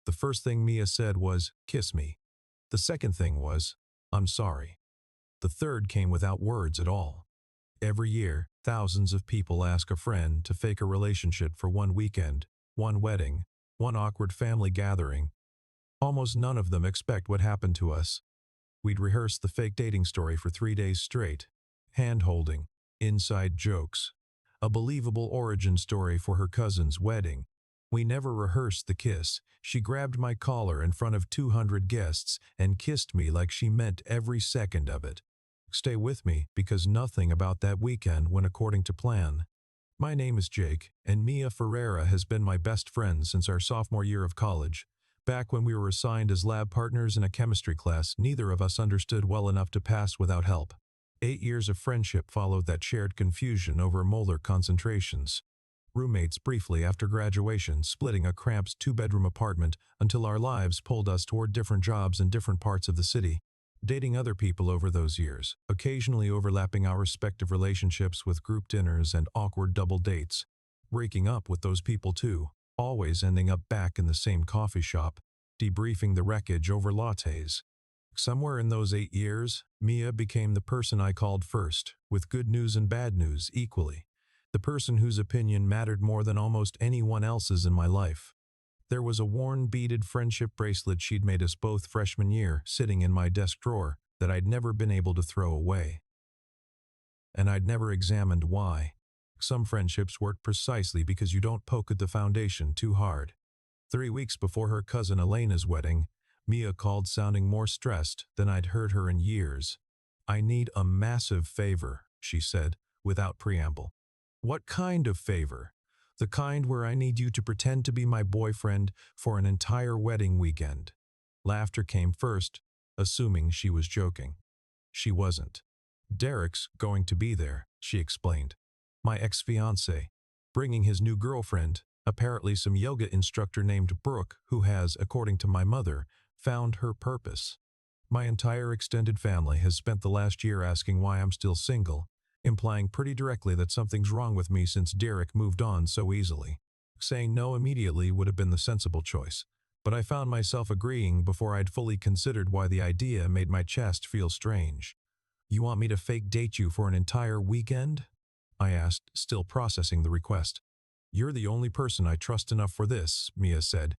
The first thing Mia said was, "Kiss me." The second thing was, "I'm sorry." The third came without words at all. Every year, thousands of people ask a friend to fake a relationship for one weekend, one wedding, one awkward family gathering. Almost none of them expect what happened to us. We'd rehearse the fake dating story for 3 days straight. Hand-holding, inside jokes, a believable origin story for her cousin's wedding. We never rehearsed the kiss. She grabbed my collar in front of 200 guests and kissed me like she meant every second of it. Stay with me, because nothing about that weekend went according to plan. My name is Jake, and Mia Ferreira has been my best friend since our sophomore year of college. Back when we were assigned as lab partners in a chemistry class, neither of us understood well enough to pass without help. 8 years of friendship followed that shared confusion over molar concentrations. Roommates briefly after graduation, splitting a cramped 2-bedroom apartment until our lives pulled us toward different jobs in different parts of the city. Dating other people over those years, occasionally overlapping our respective relationships with group dinners and awkward double dates. Breaking up with those people too, always ending up back in the same coffee shop, debriefing the wreckage over lattes. Somewhere in those 8 years, Mia became the person I called first, with good news and bad news equally. The person whose opinion mattered more than almost anyone else's in my life. There was a worn beaded friendship bracelet she'd made us both freshman year sitting in my desk drawer that I'd never been able to throw away. And I'd never examined why. Some friendships work precisely because you don't poke at the foundation too hard. 3 weeks before her cousin Elena's wedding, Mia called sounding more stressed than I'd heard her in years. "I need a massive favor," she said, without preamble. "What kind of favor?" "The kind where I need you to pretend to be my boyfriend for an entire wedding weekend." Laughter came first, assuming she was joking. She wasn't. "Derek's going to be there," she explained. "My ex-fiancé, bringing his new girlfriend, apparently some yoga instructor named Brooke, who has, according to my mother, found her purpose. My entire extended family has spent the last year asking why I'm still single, implying pretty directly that something's wrong with me since Derek moved on so easily. Saying no immediately would have been the sensible choice, but I found myself agreeing before I'd fully considered why the idea made my chest feel strange. "You want me to fake date you for an entire weekend?" I asked, still processing the request. "You're the only person I trust enough for this," Mia said.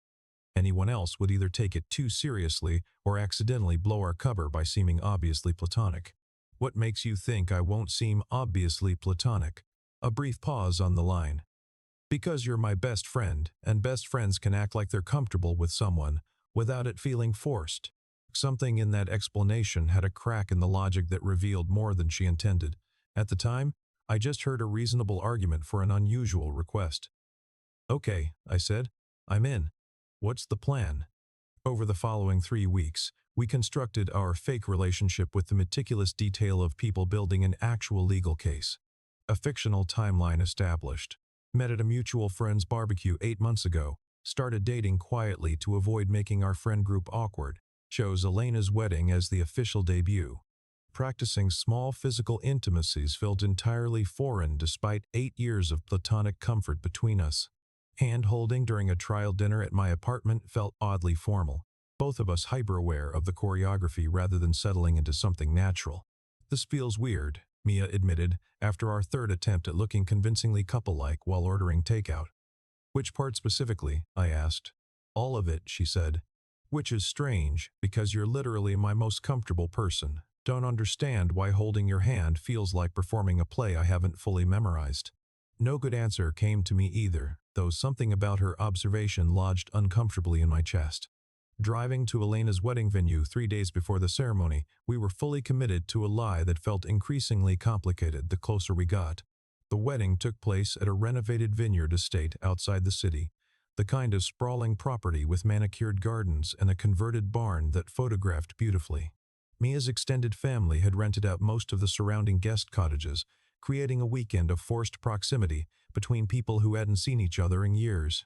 "Anyone else would either take it too seriously or accidentally blow our cover by seeming obviously platonic." "What makes you think I won't seem obviously platonic?" A brief pause on the line. "Because you're my best friend, and best friends can act like they're comfortable with someone without it feeling forced." Something in that explanation had a crack in the logic that revealed more than she intended. At the time, I just heard a reasonable argument for an unusual request. "Okay," I said. "I'm in. What's the plan?" Over the following 3 weeks, we constructed our fake relationship with the meticulous detail of people building an actual legal case. A fictional timeline established. Met at a mutual friend's barbecue 8 months ago. Started dating quietly to avoid making our friend group awkward. Chose Elena's wedding as the official debut. Practicing small physical intimacies felt entirely foreign despite 8 years of platonic comfort between us. Hand-holding during a trial dinner at my apartment felt oddly formal. Both of us hyper-aware of the choreography rather than settling into something natural. "This feels weird," Mia admitted, after our third attempt at looking convincingly couple-like while ordering takeout. "Which part specifically?" I asked. "All of it," she said. "Which is strange, because you're literally my most comfortable person. Don't understand why holding your hand feels like performing a play I haven't fully memorized." No good answer came to me either, though something about her observation lodged uncomfortably in my chest. Driving to Elena's wedding venue 3 days before the ceremony, we were fully committed to a lie that felt increasingly complicated the closer we got. The wedding took place at a renovated vineyard estate outside the city, the kind of sprawling property with manicured gardens and a converted barn that photographed beautifully. Mia's extended family had rented out most of the surrounding guest cottages, creating a weekend of forced proximity between people who hadn't seen each other in years.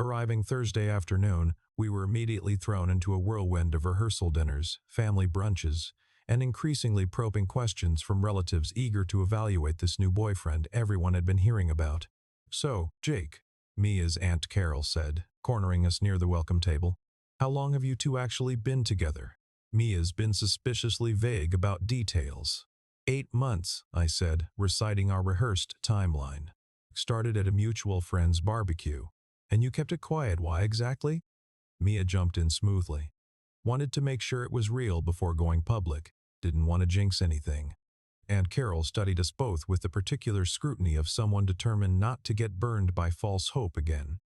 Arriving Thursday afternoon, we were immediately thrown into a whirlwind of rehearsal dinners, family brunches, and increasingly probing questions from relatives eager to evaluate this new boyfriend everyone had been hearing about. "So, Jake," Mia's Aunt Carol said, cornering us near the welcome table, How long have you two actually been together? Mia's been suspiciously vague about details. 8 months, I said, reciting our rehearsed timeline. Started at a mutual friend's barbecue. And you kept it quiet, why exactly? Mia jumped in smoothly. Wanted to make sure it was real before going public. Didn't want to jinx anything. Aunt Carol studied us both with the particular scrutiny of someone determined not to get burned by false hope again.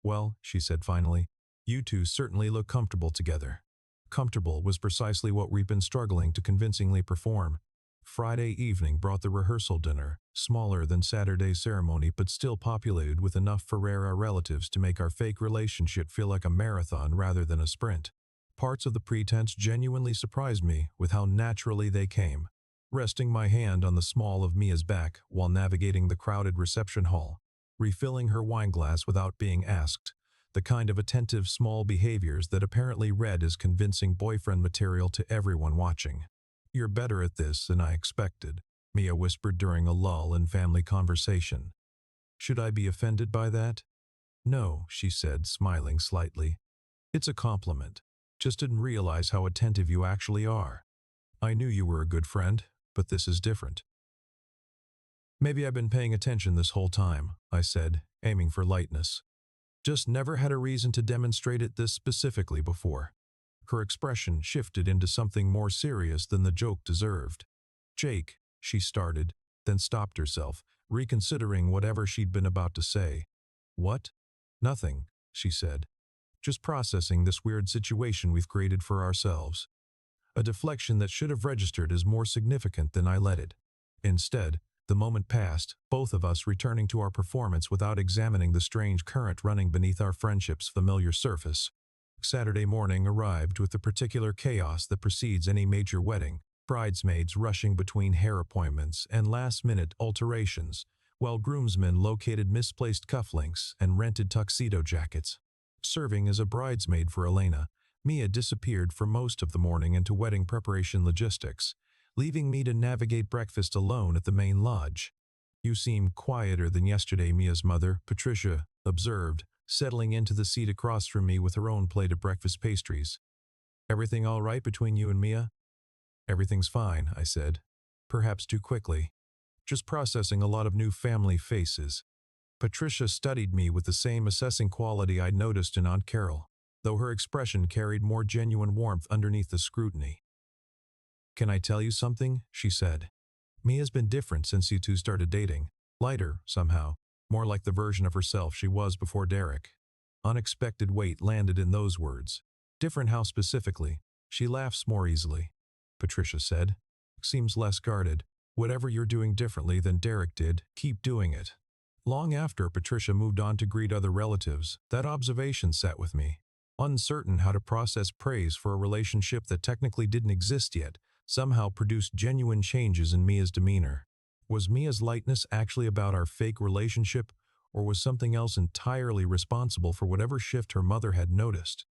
Well, she said finally, you two certainly look comfortable together. Comfortable was precisely what we've been struggling to convincingly perform. Friday evening brought the rehearsal dinner, smaller than Saturday's ceremony but still populated with enough Ferreira relatives to make our fake relationship feel like a marathon rather than a sprint. Parts of the pretense genuinely surprised me with how naturally they came. Resting my hand on the small of Mia's back while navigating the crowded reception hall, refilling her wineglass without being asked, the kind of attentive small behaviors that apparently read as convincing boyfriend material to everyone watching. You're better at this than I expected, Mia whispered during a lull in family conversation. Should I be offended by that? No, she said, smiling slightly. It's a compliment. Just didn't realize how attentive you actually are. I knew you were a good friend, but this is different. Maybe I've been paying attention this whole time, I said, aiming for lightness. Just never had a reason to demonstrate it this specifically before. Her expression shifted into something more serious than the joke deserved. Jake, she started, then stopped herself, reconsidering whatever she'd been about to say. What? Nothing, she said. Just processing this weird situation we've created for ourselves. A deflection that should have registered as more significant than I let it. Instead, the moment passed, both of us returning to our performance without examining the strange current running beneath our friendship's familiar surface. Saturday morning arrived with the particular chaos that precedes any major wedding, bridesmaids rushing between hair appointments and last-minute alterations, while groomsmen located misplaced cufflinks and rented tuxedo jackets. Serving as a bridesmaid for Elena, Mia disappeared for most of the morning into wedding preparation logistics, leaving me to navigate breakfast alone at the main lodge. You seem quieter than yesterday, Mia's mother, Patricia, observed, settling into the seat across from me with her own plate of breakfast pastries. Everything all right between you and Mia? Everything's fine, I said. Perhaps too quickly. Just processing a lot of new family faces. Patricia studied me with the same assessing quality I'd noticed in Aunt Carol, though her expression carried more genuine warmth underneath the scrutiny. Can I tell you something? She said. Mia's been different since you two started dating. Lighter, somehow. More like the version of herself she was before Derek. Unexpected weight landed in those words. Different how specifically? She laughs more easily, Patricia said. Seems less guarded. Whatever you're doing differently than Derek did, keep doing it. Long after Patricia moved on to greet other relatives, that observation sat with me. Uncertain how to process praise for a relationship that technically didn't exist yet, somehow produced genuine changes in Mia's demeanor. Was Mia's lightness actually about our fake relationship, or was something else entirely responsible for whatever shift her mother had noticed?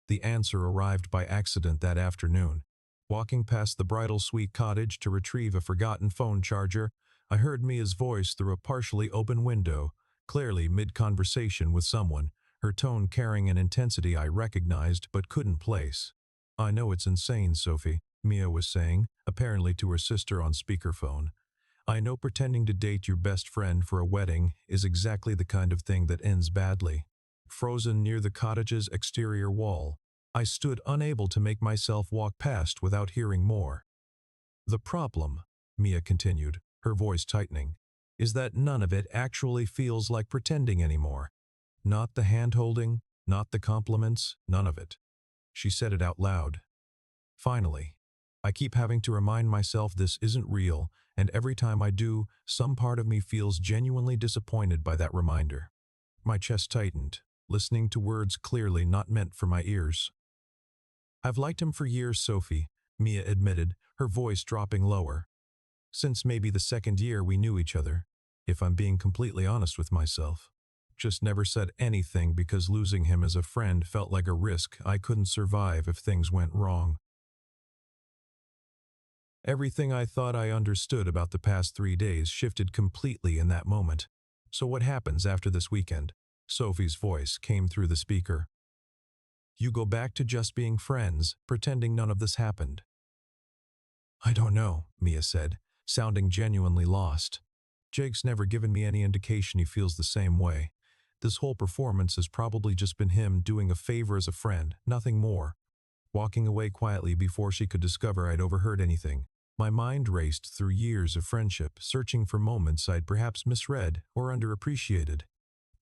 The answer arrived by accident that afternoon. Walking past the bridal suite cottage to retrieve a forgotten phone charger, I heard Mia's voice through a partially open window, clearly mid-conversation with someone, her tone carrying an intensity I recognized but couldn't place. I know it's insane, Sophie, Mia was saying, apparently to her sister on speakerphone. I know pretending to date your best friend for a wedding is exactly the kind of thing that ends badly. Frozen near the cottage's exterior wall, I stood unable to make myself walk past without hearing more. The problem, Mia continued, her voice tightening, is that none of it actually feels like pretending anymore. Not the hand-holding, not the compliments, none of it. She said it out loud. Finally, I keep having to remind myself this isn't real, and every time I do, some part of me feels genuinely disappointed by that reminder. My chest tightened, listening to words clearly not meant for my ears. I've liked him for years, Sophie, Mia admitted, her voice dropping lower. Since maybe the second year we knew each other, if I'm being completely honest with myself. Just never said anything because losing him as a friend felt like a risk I couldn't survive if things went wrong. Everything I thought I understood about the past 3 days shifted completely in that moment. So what happens after this weekend? Sophie's voice came through the speaker. You go back to just being friends, pretending none of this happened. I don't know, Mia said, sounding genuinely lost. Jake's never given me any indication he feels the same way. This whole performance has probably just been him doing a favor as a friend, nothing more. Walking away quietly before she could discover I'd overheard anything, my mind raced through years of friendship, searching for moments I'd perhaps misread or underappreciated.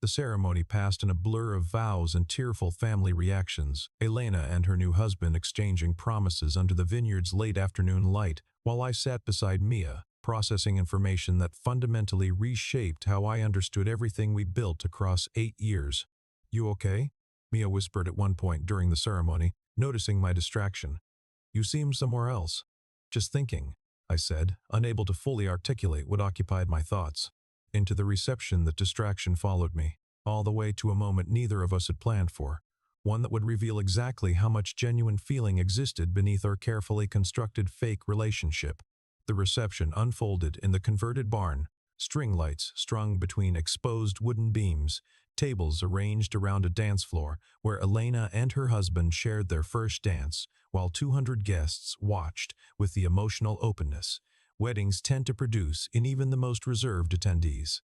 The ceremony passed in a blur of vows and tearful family reactions, Elena and her new husband exchanging promises under the vineyard's late afternoon light, while I sat beside Mia, processing information that fundamentally reshaped how I understood everything we built across 8 years. You okay? Mia whispered at one point during the ceremony, noticing my distraction. You seem somewhere else. Just thinking, I said, unable to fully articulate what occupied my thoughts. Into the reception, that distraction followed me, all the way to a moment neither of us had planned for, one that would reveal exactly how much genuine feeling existed beneath our carefully constructed fake relationship. The reception unfolded in the converted barn, string lights strung between exposed wooden beams, tables arranged around a dance floor where Elena and her husband shared their first dance, while 200 guests watched with the emotional openness weddings tend to produce in even the most reserved attendees.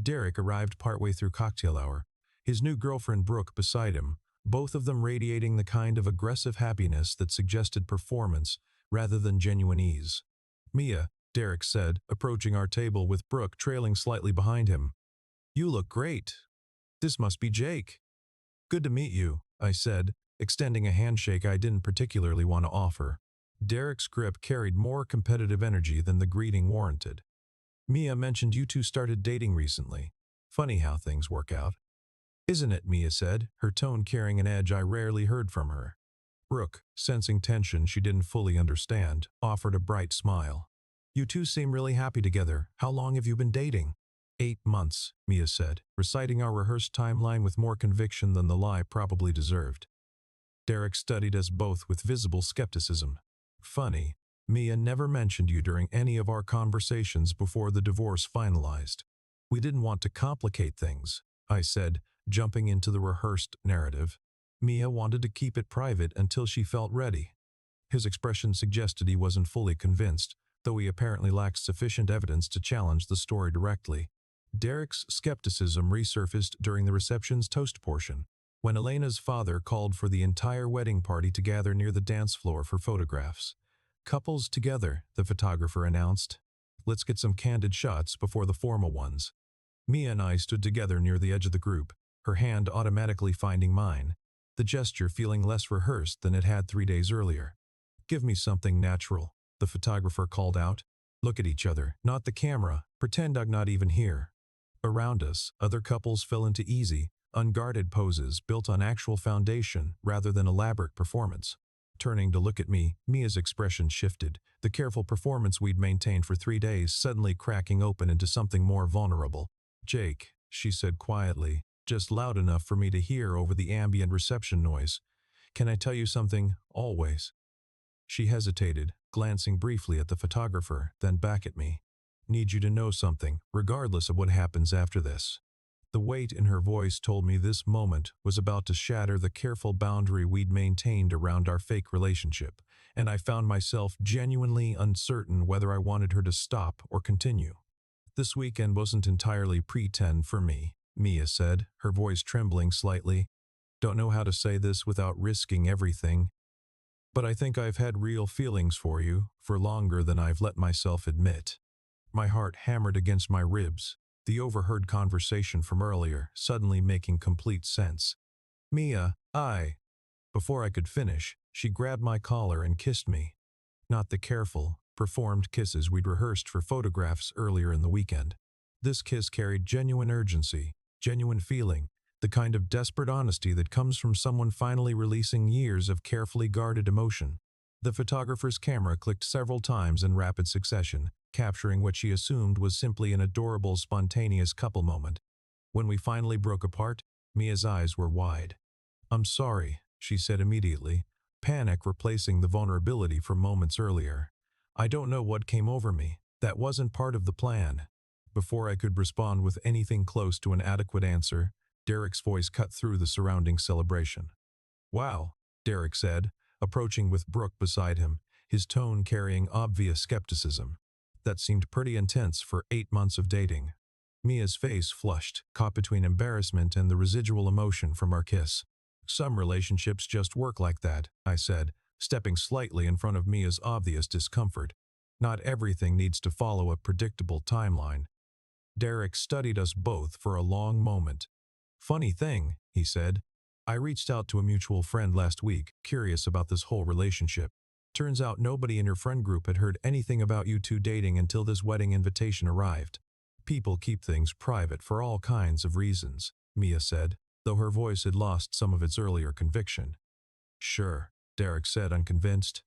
Derek arrived partway through cocktail hour, his new girlfriend Brooke beside him, both of them radiating the kind of aggressive happiness that suggested performance rather than genuine ease. Mia, Derek said, approaching our table with Brooke trailing slightly behind him. You look great. This must be Jake. Good to meet you, I said, extending a handshake I didn't particularly want to offer. Derek's grip carried more competitive energy than the greeting warranted. Mia mentioned you two started dating recently. Funny how things work out. Isn't it, Mia said, her tone carrying an edge I rarely heard from her. Brooke, sensing tension she didn't fully understand, offered a bright smile. You two seem really happy together. How long have you been dating? 8 months, Mia said, reciting our rehearsed timeline with more conviction than the lie probably deserved. Derek studied us both with visible skepticism. Funny, Mia never mentioned you during any of our conversations before the divorce finalized. We didn't want to complicate things, I said, jumping into the rehearsed narrative. Mia wanted to keep it private until she felt ready. His expression suggested he wasn't fully convinced, though he apparently lacked sufficient evidence to challenge the story directly. Derek's skepticism resurfaced during the reception's toast portion, when Elena's father called for the entire wedding party to gather near the dance floor for photographs. Couples together, the photographer announced. Let's get some candid shots before the formal ones. Mia and I stood together near the edge of the group, her hand automatically finding mine, the gesture feeling less rehearsed than it had 3 days earlier. Give me something natural, the photographer called out. Look at each other, not the camera, pretend I'm not even here. Around us, other couples fell into easy, unguarded poses built on actual foundation rather than elaborate performance. Turning to look at me, Mia's expression shifted, the careful performance we'd maintained for 3 days suddenly cracking open into something more vulnerable. Jake, she said quietly, just loud enough for me to hear over the ambient reception noise. Can I tell you something, always? She hesitated, glancing briefly at the photographer, then back at me. Need you to know something, regardless of what happens after this. The weight in her voice told me this moment was about to shatter the careful boundary we'd maintained around our fake relationship, and I found myself genuinely uncertain whether I wanted her to stop or continue. This weekend wasn't entirely pretend for me, Mia said, her voice trembling slightly. Don't know how to say this without risking everything, but I think I've had real feelings for you for longer than I've let myself admit. My heart hammered against my ribs, the overheard conversation from earlier suddenly making complete sense. Mia, Before I could finish, she grabbed my collar and kissed me. Not the careful, performed kisses we'd rehearsed for photographs earlier in the weekend. This kiss carried genuine urgency, genuine feeling, the kind of desperate honesty that comes from someone finally releasing years of carefully guarded emotion. The photographer's camera clicked several times in rapid succession, capturing what she assumed was simply an adorable, spontaneous couple moment. When we finally broke apart, Mia's eyes were wide. I'm sorry, she said immediately, panic replacing the vulnerability from moments earlier. I don't know what came over me. That wasn't part of the plan. Before I could respond with anything close to an adequate answer, Derek's voice cut through the surrounding celebration. Wow, Derek said, approaching with Brooke beside him, his tone carrying obvious skepticism. That seemed pretty intense for 8 months of dating. Mia's face flushed, caught between embarrassment and the residual emotion from our kiss. Some relationships just work like that, I said, stepping slightly in front of Mia's obvious discomfort. Not everything needs to follow a predictable timeline. Derek studied us both for a long moment. Funny thing, he said. I reached out to a mutual friend last week, curious about this whole relationship. Turns out nobody in your friend group had heard anything about you two dating until this wedding invitation arrived. People keep things private for all kinds of reasons, Mia said, though her voice had lost some of its earlier conviction. Sure, Derek said, unconvinced.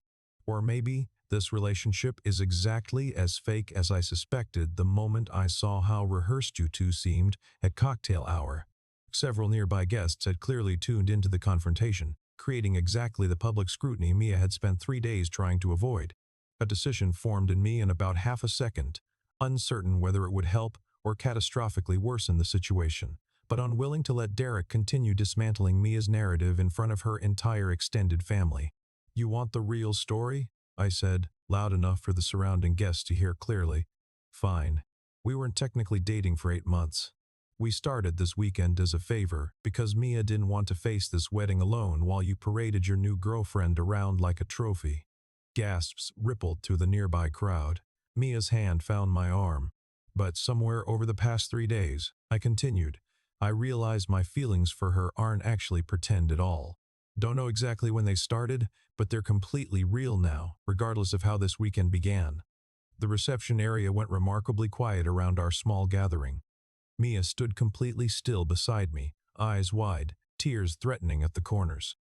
Or maybe this relationship is exactly as fake as I suspected the moment I saw how rehearsed you two seemed at cocktail hour. Several nearby guests had clearly tuned into the confrontation, creating exactly the public scrutiny Mia had spent 3 days trying to avoid. A decision formed in me in about half a second, uncertain whether it would help or catastrophically worsen the situation, but unwilling to let Derek continue dismantling Mia's narrative in front of her entire extended family. You want the real story? I said, loud enough for the surrounding guests to hear clearly. Fine. We weren't technically dating for 8 months. We started this weekend as a favor because Mia didn't want to face this wedding alone while you paraded your new girlfriend around like a trophy. Gasps rippled through the nearby crowd. Mia's hand found my arm. But somewhere over the past 3 days, I continued, I realized my feelings for her aren't actually pretend at all. Don't know exactly when they started, but they're completely real now, regardless of how this weekend began. The reception area went remarkably quiet around our small gathering. Mia stood completely still beside me, eyes wide, tears threatening at the corners.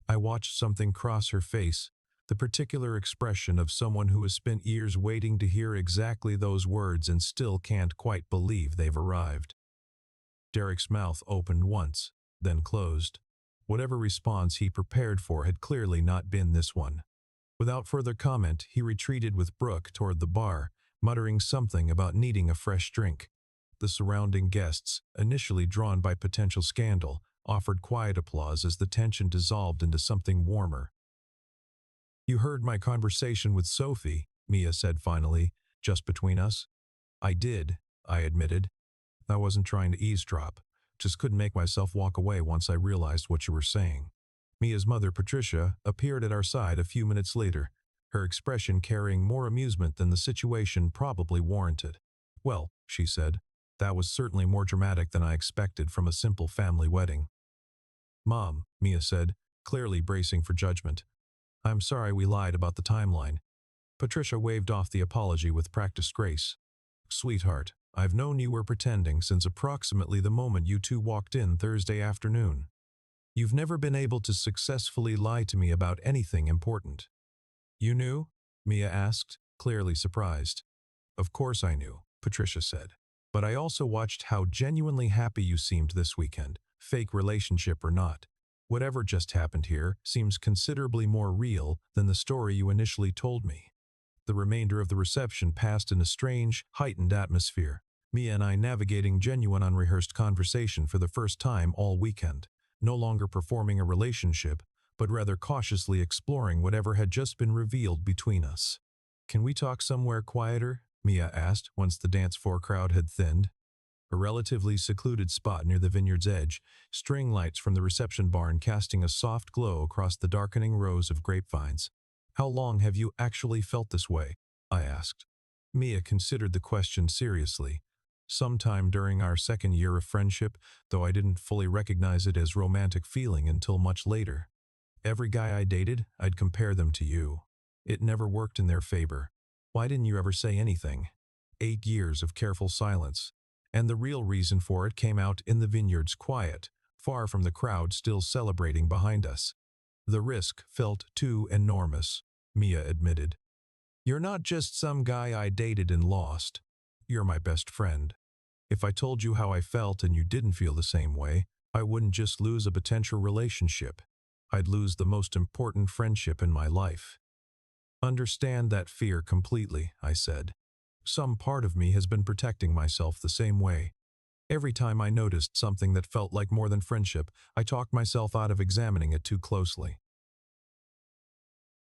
I watched something cross her face, the particular expression of someone who has spent years waiting to hear exactly those words and still can't quite believe they've arrived. Derek's mouth opened once, then closed. Whatever response he prepared for had clearly not been this one. Without further comment, he retreated with Brooke toward the bar, muttering something about needing a fresh drink. The surrounding guests, initially drawn by potential scandal, offered quiet applause as the tension dissolved into something warmer. You heard my conversation with Sophie, Mia said finally, just between us. I did, I admitted. I wasn't trying to eavesdrop, just couldn't make myself walk away once I realized what you were saying. Mia's mother, Patricia, appeared at our side a few minutes later, her expression carrying more amusement than the situation probably warranted. Well, she said, that was certainly more dramatic than I expected from a simple family wedding. Mom, Mia said, clearly bracing for judgment. I'm sorry we lied about the timeline. Patricia waved off the apology with practiced grace. Sweetheart, I've known you were pretending since approximately the moment you two walked in Thursday afternoon. You've never been able to successfully lie to me about anything important. You knew? Mia asked, clearly surprised. Of course I knew, Patricia said. But I also watched how genuinely happy you seemed this weekend, fake relationship or not. Whatever just happened here seems considerably more real than the story you initially told me. The remainder of the reception passed in a strange, heightened atmosphere, Mia and I navigating genuine unrehearsed conversation for the first time all weekend, no longer performing a relationship, but rather cautiously exploring whatever had just been revealed between us. Can we talk somewhere quieter? Mia asked once the dance floor crowd had thinned. A relatively secluded spot near the vineyard's edge, string lights from the reception barn casting a soft glow across the darkening rows of grapevines. How long have you actually felt this way? I asked. Mia considered the question seriously. Sometime during our second year of friendship, though I didn't fully recognize it as romantic feeling until much later. Every guy I dated, I'd compare them to you. It never worked in their favor. Why didn't you ever say anything? 8 years of careful silence. And the real reason for it came out in the vineyard's quiet, far from the crowd still celebrating behind us. The risk felt too enormous, Mia admitted. You're not just some guy I dated and lost. You're my best friend. If I told you how I felt and you didn't feel the same way, I wouldn't just lose a potential relationship. I'd lose the most important friendship in my life. Understand that fear completely, I said. Some part of me has been protecting myself the same way. Every time I noticed something that felt like more than friendship, I talked myself out of examining it too closely.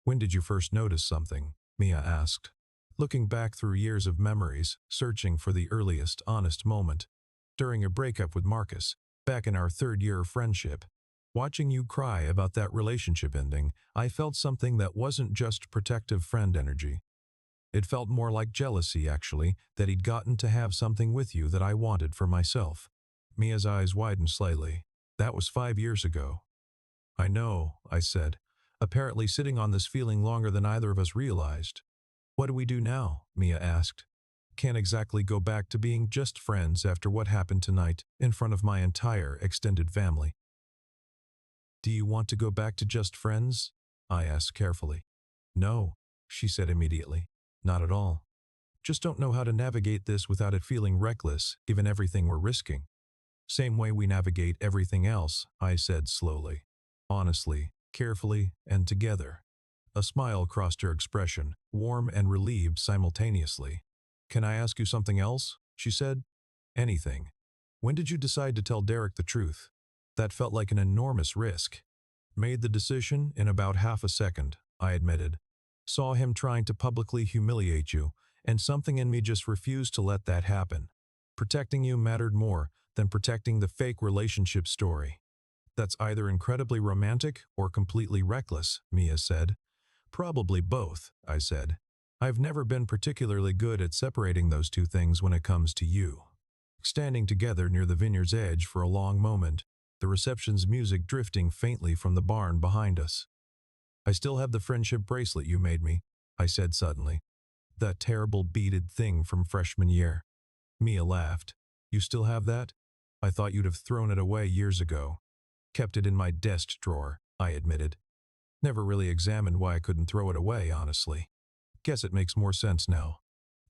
When did you first notice something? Mia asked, looking back through years of memories, searching for the earliest, honest moment. During a breakup with Marcus, back in our third year of friendship. Watching you cry about that relationship ending, I felt something that wasn't just protective friend energy. It felt more like jealousy, actually, that he'd gotten to have something with you that I wanted for myself. Mia's eyes widened slightly. That was 5 years ago. I know, I said, apparently sitting on this feeling longer than either of us realized. What do we do now? Mia asked. Can't exactly go back to being just friends after what happened tonight in front of my entire extended family. Do you want to go back to just friends? I asked carefully. No, she said immediately. Not at all. Just don't know how to navigate this without it feeling reckless, given everything we're risking. Same way we navigate everything else, I said slowly. Honestly, carefully, and together. A smile crossed her expression, warm and relieved simultaneously. Can I ask you something else? She said. Anything. When did you decide to tell Derek the truth? That felt like an enormous risk. Made the decision in about half a second, I admitted. Saw him trying to publicly humiliate you, and something in me just refused to let that happen. Protecting you mattered more than protecting the fake relationship story. That's either incredibly romantic or completely reckless, Mia said. Probably both, I said. I've never been particularly good at separating those two things when it comes to you. Standing together near the vineyard's edge for a long moment, the reception's music drifting faintly from the barn behind us. I still have the friendship bracelet you made me, I said suddenly. That terrible beaded thing from freshman year. Mia laughed. You still have that? I thought you'd have thrown it away years ago. Kept it in my desk drawer, I admitted. Never really examined why I couldn't throw it away, honestly. Guess it makes more sense now.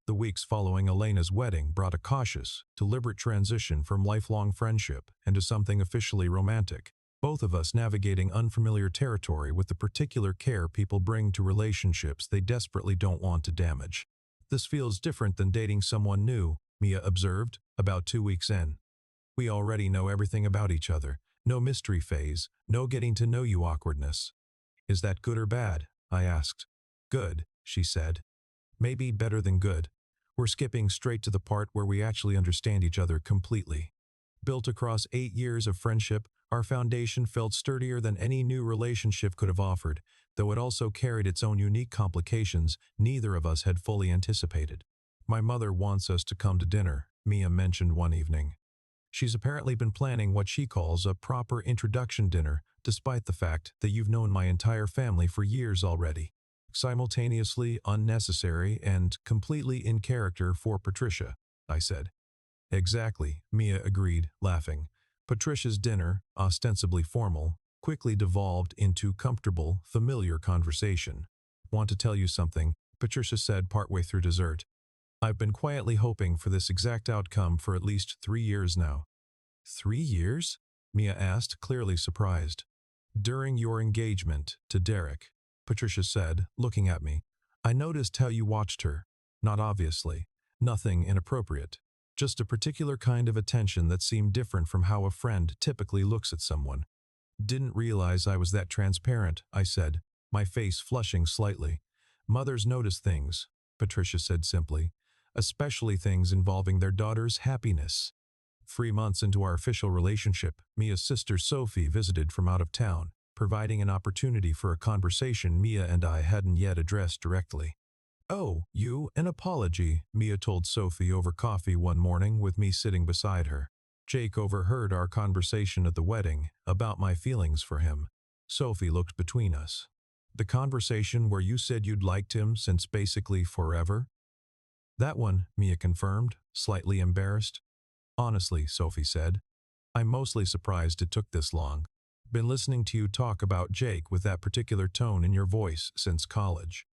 The weeks following Elena's wedding brought a cautious, deliberate transition from lifelong friendship into something officially romantic. Both of us navigating unfamiliar territory with the particular care people bring to relationships they desperately don't want to damage. This feels different than dating someone new, Mia observed, about 2 weeks in. We already know everything about each other. No mystery phase, no getting to know you awkwardness. Is that good or bad? I asked. Good, she said. Maybe better than good. We're skipping straight to the part where we actually understand each other completely. Built across 8 years of friendship, our foundation felt sturdier than any new relationship could have offered, though it also carried its own unique complications neither of us had fully anticipated. My mother wants us to come to dinner, Mia mentioned one evening. She's apparently been planning what she calls a proper introduction dinner, despite the fact that you've known my entire family for years already. Simultaneously unnecessary and completely in character for Patricia, I said. Exactly, Mia agreed, laughing. Patricia's dinner, ostensibly formal, quickly devolved into comfortable, familiar conversation. Want to tell you something, Patricia said partway through dessert. I've been quietly hoping for this exact outcome for at least 3 years now. 3 years? Mia asked, clearly surprised. During your engagement to Derek, Patricia said, looking at me. I noticed how you watched her. Not obviously. Nothing inappropriate. Just a particular kind of attention that seemed different from how a friend typically looks at someone. Didn't realize I was that transparent, I said, my face flushing slightly. Mothers notice things, Patricia said simply. Especially things involving their daughter's happiness. 3 months into our official relationship, Mia's sister Sophie visited from out of town, providing an opportunity for a conversation Mia and I hadn't yet addressed directly. Oh, an apology, Mia told Sophie over coffee one morning with me sitting beside her. Jake overheard our conversation at the wedding about my feelings for him. Sophie looked between us. The conversation where you said you'd liked him since basically forever? That one, Mia confirmed, slightly embarrassed. Honestly, Sophie said, I'm mostly surprised it took this long. Been listening to you talk about Jake with that particular tone in your voice since college.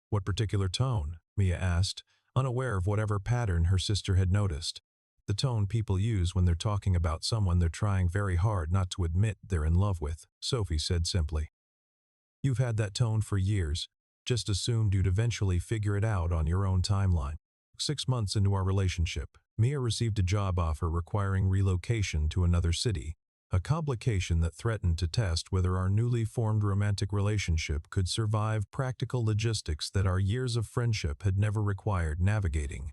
What particular tone? Mia asked, unaware of whatever pattern her sister had noticed. The tone people use when they're talking about someone they're trying very hard not to admit they're in love with, Sophie said simply. You've had that tone for years. Just assumed you'd eventually figure it out on your own timeline. 6 months into our relationship, Mia received a job offer requiring relocation to another city, a complication that threatened to test whether our newly formed romantic relationship could survive practical logistics that our years of friendship had never required navigating.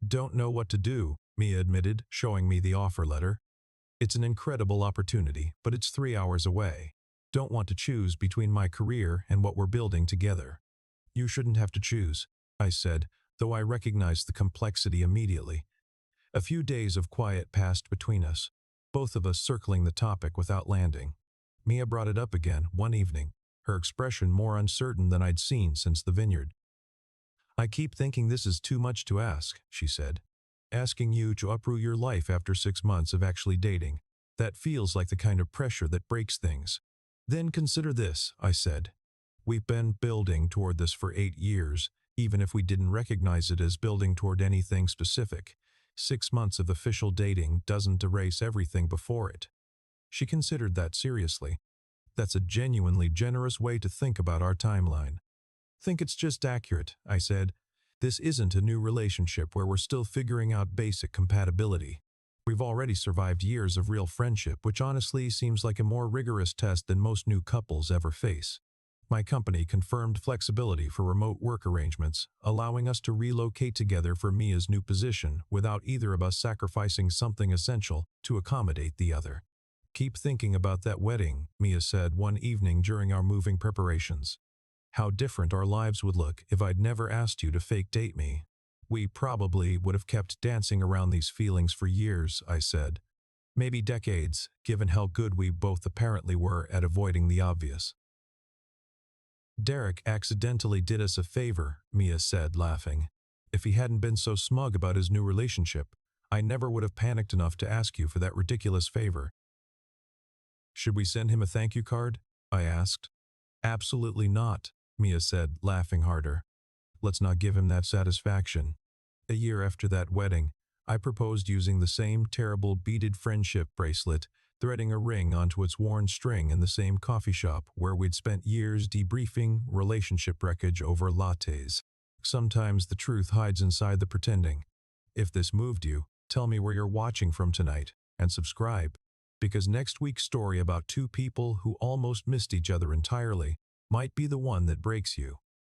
"Don't know what to do," Mia admitted, showing me the offer letter. "It's an incredible opportunity, but it's 3 hours away. Don't want to choose between my career and what we're building together." "You shouldn't have to choose," I said, though I recognized the complexity immediately. A few days of quiet passed between us, both of us circling the topic without landing. Mia brought it up again one evening, her expression more uncertain than I'd seen since the vineyard. "I keep thinking this is too much to ask," she said. "Asking you to uproot your life after 6 months of actually dating. That feels like the kind of pressure that breaks things." "Then consider this," I said. "We've been building toward this for 8 years, even if we didn't recognize it as building toward anything specific. 6 months of official dating doesn't erase everything before it." She considered that seriously. "That's a genuinely generous way to think about our timeline." "Think it's just accurate," I said. "This isn't a new relationship where we're still figuring out basic compatibility. We've already survived years of real friendship, which honestly seems like a more rigorous test than most new couples ever face." My company confirmed flexibility for remote work arrangements, allowing us to relocate together for Mia's new position without either of us sacrificing something essential to accommodate the other. "Keep thinking about that wedding," Mia said one evening during our moving preparations. "How different our lives would look if I'd never asked you to fake date me." "We probably would have kept dancing around these feelings for years," I said. "Maybe decades, given how good we both apparently were at avoiding the obvious." "Derek accidentally did us a favor," Mia said, laughing. "If he hadn't been so smug about his new relationship, I never would have panicked enough to ask you for that ridiculous favor." "Should we send him a thank you card?" I asked. "Absolutely not," Mia said, laughing harder. "Let's not give him that satisfaction." A year after that wedding, I proposed using the same terrible beaded friendship bracelet, threading a ring onto its worn string in the same coffee shop where we'd spent years debriefing relationship wreckage over lattes. Sometimes the truth hides inside the pretending. If this moved you, tell me where you're watching from tonight, and subscribe, because next week's story about two people who almost missed each other entirely might be the one that breaks you.